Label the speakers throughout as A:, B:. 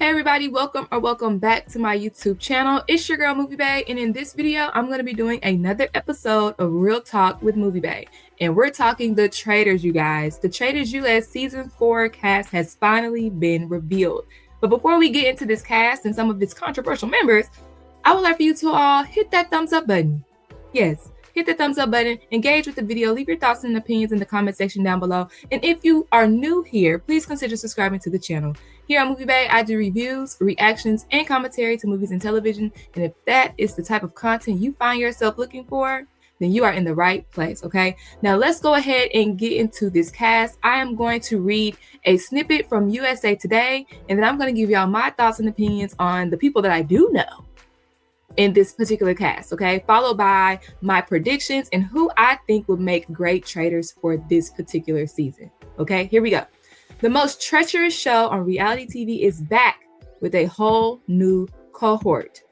A: Hey everybody, welcome back to my YouTube channel. It's your girl Movie Bae, and in this video, I'm going to be doing another episode of Real Talk with Movie Bae. And we're talking The Traitors, you guys. The Traitors US Season 4 cast has finally been revealed. But before we get into this cast and some of its controversial members, I would like for you to all hit that thumbs up button. Yes, hit the thumbs up button, engage with the video, leave your thoughts and opinions in the comment section down below. And if you are new here, please consider subscribing to the channel. Here on Movie Bae, I do reviews, reactions, and commentary to movies and television. And if that is the type of content you find yourself looking for, then you are in the right place, okay? Now let's go ahead and get into this cast. I am going to read a snippet from USA Today, and then I'm going to give y'all my thoughts and opinions on the people that I do know in this particular cast, okay? Followed by my predictions and who I think would make great traitors for this particular season, okay? Here we go. The most treacherous show on reality TV is back with a whole new cohort.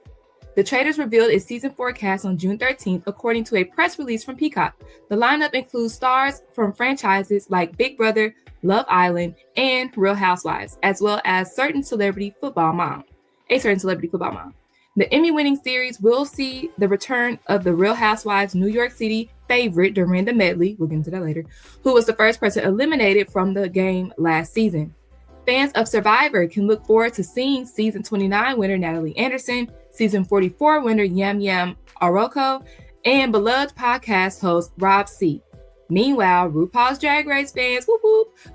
A: The Traitors revealed its season 4 cast on June 13th, according to a press release from Peacock. The lineup includes stars from franchises like Big Brother, Love Island, and Real Housewives, as well as a certain celebrity football mom. The Emmy-winning series will see the return of the Real Housewives New York City favorite, Dorinda Medley, we'll get into that later, who was the first person eliminated from the game last season. Fans of Survivor can look forward to seeing season 29 winner Natalie Anderson, season 44 winner Yamil Arocho, and beloved podcast host Rob C. Meanwhile, RuPaul's Drag Race fans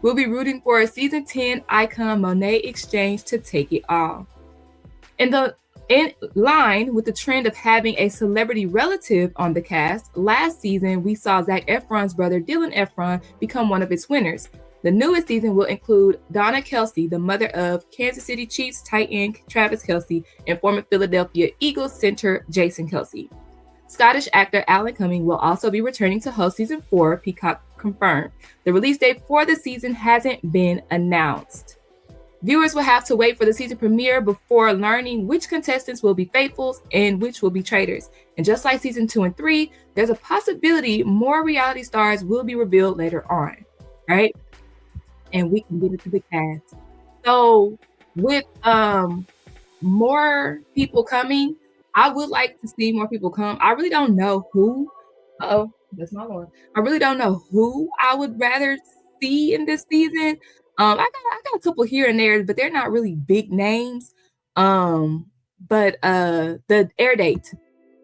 A: will be rooting for a season 10 icon Monét exchange to take it all. In line with the trend of having a celebrity relative on the cast, last season we saw Zac Efron's brother Dylan Efron become one of its winners. The newest season will include Donna Kelce, the mother of Kansas City Chiefs tight end Travis Kelce and former Philadelphia Eagles center Jason Kelce. Scottish actor Alan Cumming will also be returning to host season 4, Peacock confirmed. The release date for the season hasn't been announced. Viewers will have to wait for the season premiere before learning which contestants will be faithfuls and which will be traitors. And just like season 2 and 3, there's a possibility more reality stars will be revealed later on, right? And we can get into the cast. So with more people coming, I would like to see more people come. I really don't know who. Uh-oh, that's my Lord. I really don't know who I would rather see in this season. I got a couple here and there, but they're not really big names. But the air date,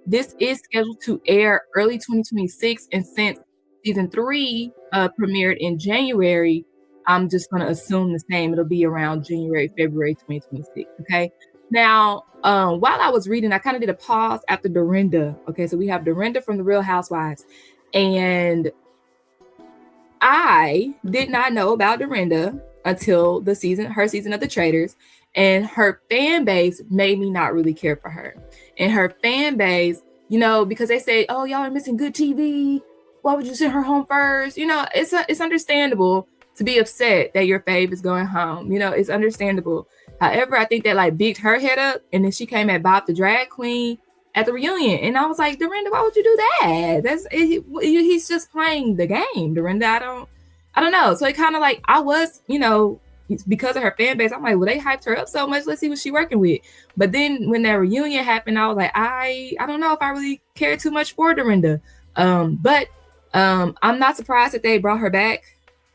A: this is scheduled to air early 2026, and since season 3 premiered in January, I'm just gonna assume the same. It'll be around February 2026. Okay. Now, while I was reading, I kind of did a pause after Dorinda. Okay, so we have Dorinda from the Real Housewives, and I did not know about Dorinda until her season of The Traitors, and her fan base made me not really care for her. And her fan base, because they say, "Oh, y'all are missing good TV. Why would you send her home first?" It's understandable to be upset that your fave is going home. It's understandable. However, I think that bigged her head up, and then she came at Bob the drag queen at the reunion, and I was like, Dorinda, why would you do that? He's just playing the game, Dorinda. I don't know. So it kind of I was, because of her fan base, I'm like, well, they hyped her up so much. Let's see what she's working with. But then when that reunion happened, I was like, I don't know if I really care too much for Dorinda. But I'm not surprised that they brought her back.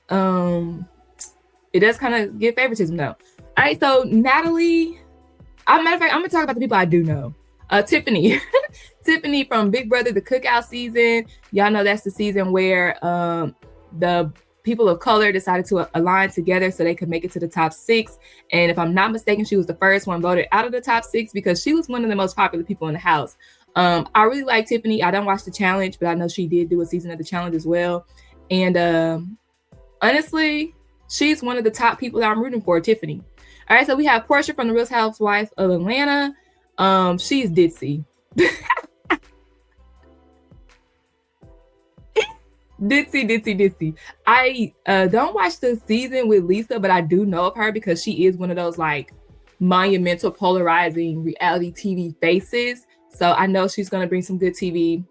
A: It does kind of give favoritism though. All right, so Natalie. Matter of fact, I'm gonna talk about the people I do know. Tiffany. Tiffany from Big Brother, the cookout season. Y'all know that's the season where the people of color decided to align together so they could make it to the top 6. And if I'm not mistaken, she was the first one voted out of the top 6 because she was one of the most popular people in the house. I really like Tiffany. I don't watch the challenge, but I know she did do a season of the challenge as well. And honestly, she's one of the top people that I'm rooting for, Tiffany. All right, so we have Portia from the Real Housewives of Atlanta. She's ditzy. ditzy. I don't watch the season with Lisa, but I do know of her because she is one of those monumental polarizing reality TV faces. So I know she's gonna bring some good TV.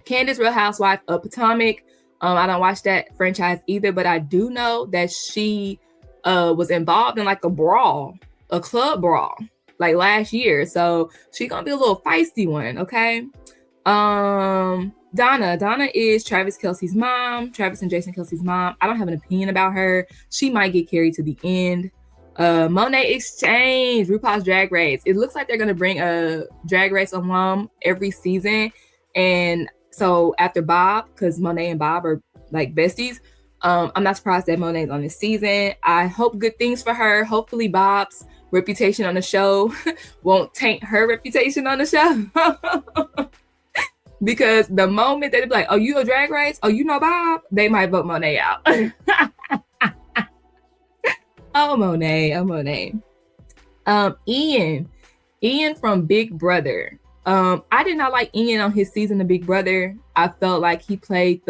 A: Candiace, Real Housewife of Potomac. I don't watch that franchise either, but I do know that she was involved in a brawl a club brawl like last year. So she's gonna be a little feisty one, okay? Donna is Travis Kelce's mom, Travis and Jason Kelce's mom. I don't have an opinion about her. She might get carried to the end. Monét X Change, RuPaul's Drag Race. It looks like they're gonna bring a Drag Race alum every season. And so after Bob, because Monét and Bob are like besties, I'm not surprised that Monét's on this season. I hope good things for her. Hopefully Bob's reputation on the show won't taint her reputation on the show. Because the moment that they be like, oh, you a Drag Race? Oh, you know Bob? They might vote Monét out. Oh, Monét. Ian from Big Brother. I did not like Ian on his season of Big Brother. I felt like he played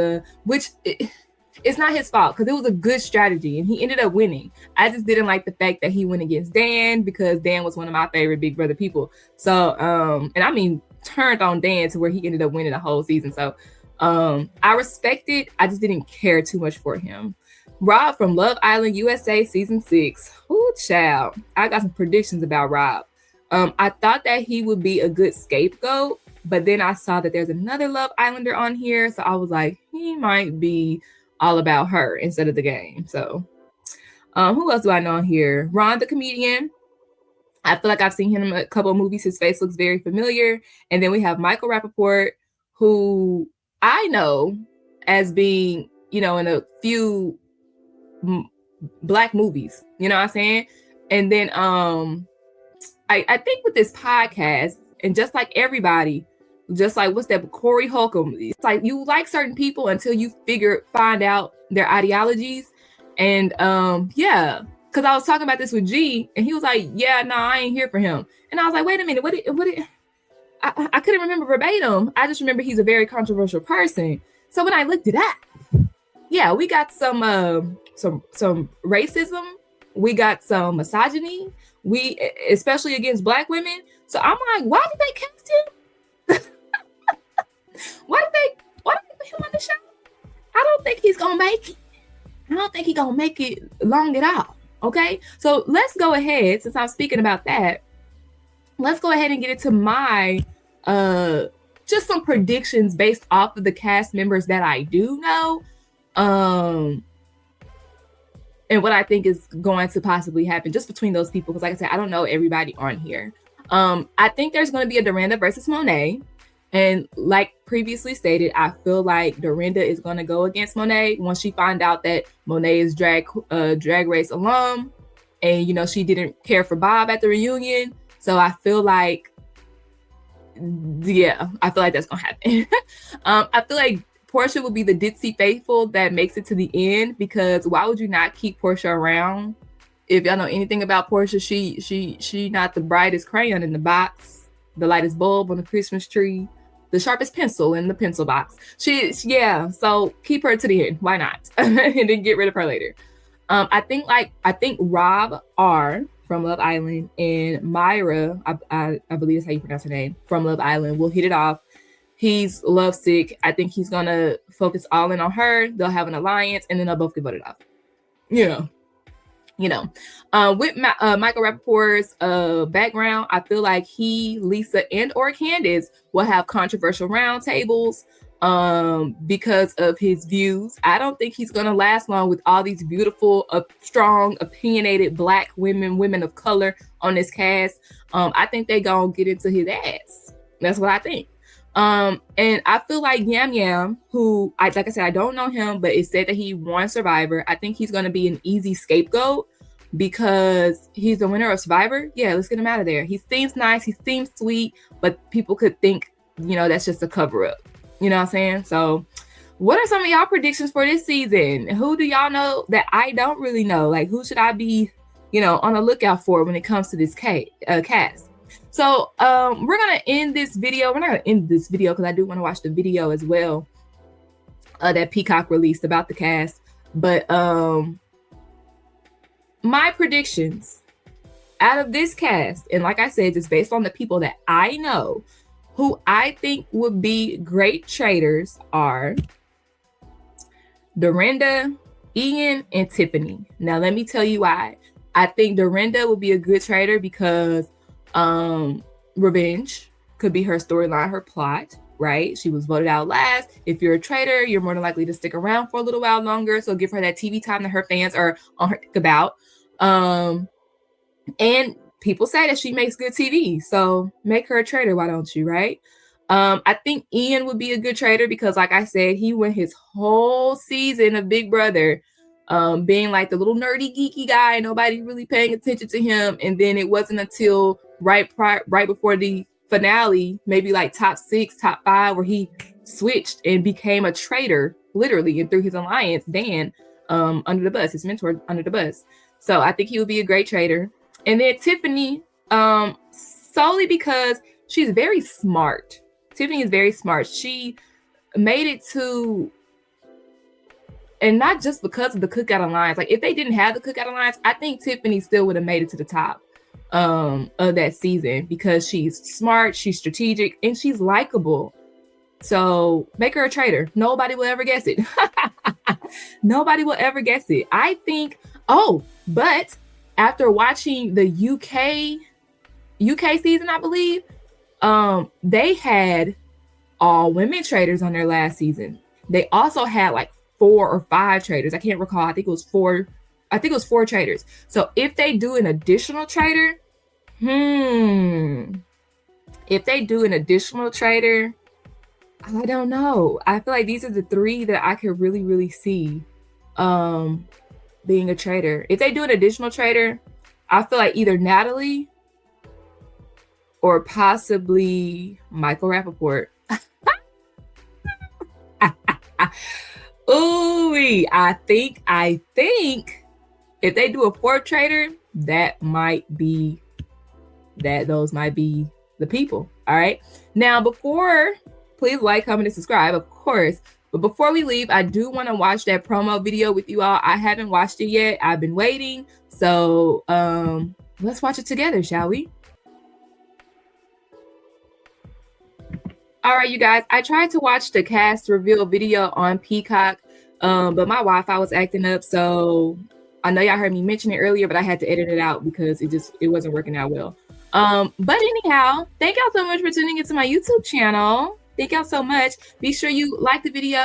A: it's not his fault because it was a good strategy and he ended up winning. I just didn't like the fact that he went against Dan because Dan was one of my favorite Big Brother people. So, and I mean, turned on Dan to where he ended up winning the whole season. So, I respect it. I just didn't care too much for him. Rob from Love Island USA season 6. Ooh, child. I got some predictions about Rob. I thought that he would be a good scapegoat, but then I saw that there's another Love Islander on here. So I was like, he might be all about her instead of the game. So who else do I know on here? Ron the comedian. I feel like I've seen him in a couple of movies. His face looks very familiar. And then we have Michael Rapaport, who I know as being, in a few Black movies. You know what I'm saying? And then I think with this podcast, and just like everybody, just like what's that Corey Holcomb, it's like you like certain people until you find out their ideologies. And because I was talking about this with G and he was like, yeah, no, I ain't here for him. And I was like, wait a minute, I couldn't remember verbatim. I just remember he's a very controversial person. So when I looked it up, yeah, we got some racism, we got some misogyny, especially against Black women. So I'm like, why did they cast him? Why did they put him on the show? I don't think he's gonna make it. I don't think he's gonna make it long at all. Okay, so let's go ahead, since I'm speaking about that, let's go ahead and get into my just some predictions based off of the cast members that I do know, and what I think is going to possibly happen just between those people, because like I said, I don't know everybody on here. I think there's going to be a Dorinda versus Monét. And like previously stated, I feel like Dorinda is going to go against Monét once she find out that Monét is drag race alum, and she didn't care for Bob at the reunion. So I feel like, that's gonna happen. I feel like Portia will be the ditzy faithful that makes it to the end, because why would you not keep Portia around? If y'all know anything about Portia, she not the brightest crayon in the box, the lightest bulb on the Christmas tree, the sharpest pencil in the pencil box. So keep her to the end. Why not? And then get rid of her later. I think Rob R from Love Island and Maura, I believe that's how you pronounce her name, from Love Island, will hit it off. He's lovesick. I think he's gonna focus all in on her. They'll have an alliance, and then they'll both get voted off. With Michael Rapaport's background, I feel like he, Lisa, and or Candiace will have controversial roundtables because of his views. I don't think he's gonna last long with all these beautiful, strong, opinionated Black women of color on this cast. I think they gonna get into his ass. That's what I think. And I feel like Yam, who like I said, I don't know him, but it said that he won Survivor. I think he's going to be an easy scapegoat because he's the winner of Survivor. Yeah, let's get him out of there. He seems nice. He seems sweet, but people could think, that's just a cover up. You know what I'm saying? So what are some of y'all predictions for this season? Who do y'all know that I don't really know? Like, who should I be, on the lookout for when it comes to this cast? So we're going to end this video. We're not going to end this video because I do want to watch the video as well that Peacock released about the cast. But my predictions out of this cast, and like I said, just based on the people that I know, who I think would be great traitors are Dorinda, Ian, and Tiffany. Now, let me tell you why. I think Dorinda would be a good traitor because revenge could be her storyline, her plot, right? She was voted out last. If you're a traitor, you're more than likely to stick around for a little while longer. So give her that TV time that her fans are on her about. And people say that she makes good TV. So make her a traitor, why don't you, right? I think Ian would be a good traitor because, like I said, he went his whole season of Big Brother being like the little nerdy, geeky guy, nobody really paying attention to him. And then it wasn't until right before the finale, maybe like top 6, top 5, where he switched and became a traitor, literally, and threw his alliance, Dan, under the bus, his mentor under the bus. So I think he would be a great traitor. And then Tiffany, solely because she's very smart. Tiffany is very smart. She made it to, and not just because of the Cookout Alliance. Like, if they didn't have the Cookout Alliance, I think Tiffany still would have made it to the top of that season because she's smart, she's strategic, and she's likable. So make her a traitor. Nobody will ever guess it. Nobody will ever guess it. I think, but after watching the UK season, I believe, they had all women traitors on their last season. They also had like 4 or 5 traitors. I can't recall. I think it was 4 traitors. So if they do an additional traitor, I don't know. I feel like these are the 3 that I could really, really see being a traitor. If they do an additional traitor, I feel like either Natalie or possibly Michael Rapaport. Ooh, I think if they do a 4th traitor, those might be the people. All right. Now, please like, comment, and subscribe, of course. But before we leave, I do want to watch that promo video with you all. I haven't watched it yet. I've been waiting. So let's watch it together, shall we? All right, you guys, I tried to watch the cast reveal video on Peacock, but my Wi-Fi was acting up. So I know y'all heard me mention it earlier, but I had to edit it out because it wasn't working out well. But anyhow, thank y'all so much for tuning into my YouTube channel. Thank y'all so much. Be sure you like the video.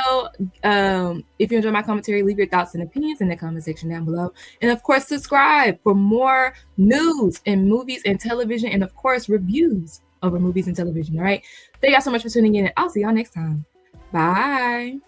A: If you enjoy my commentary, leave your thoughts and opinions in the comment section down below. And of course, subscribe for more news and movies and television, and of course, reviews over movies and television. All right. Thank y'all so much for tuning in, and I'll see y'all next time. Bye.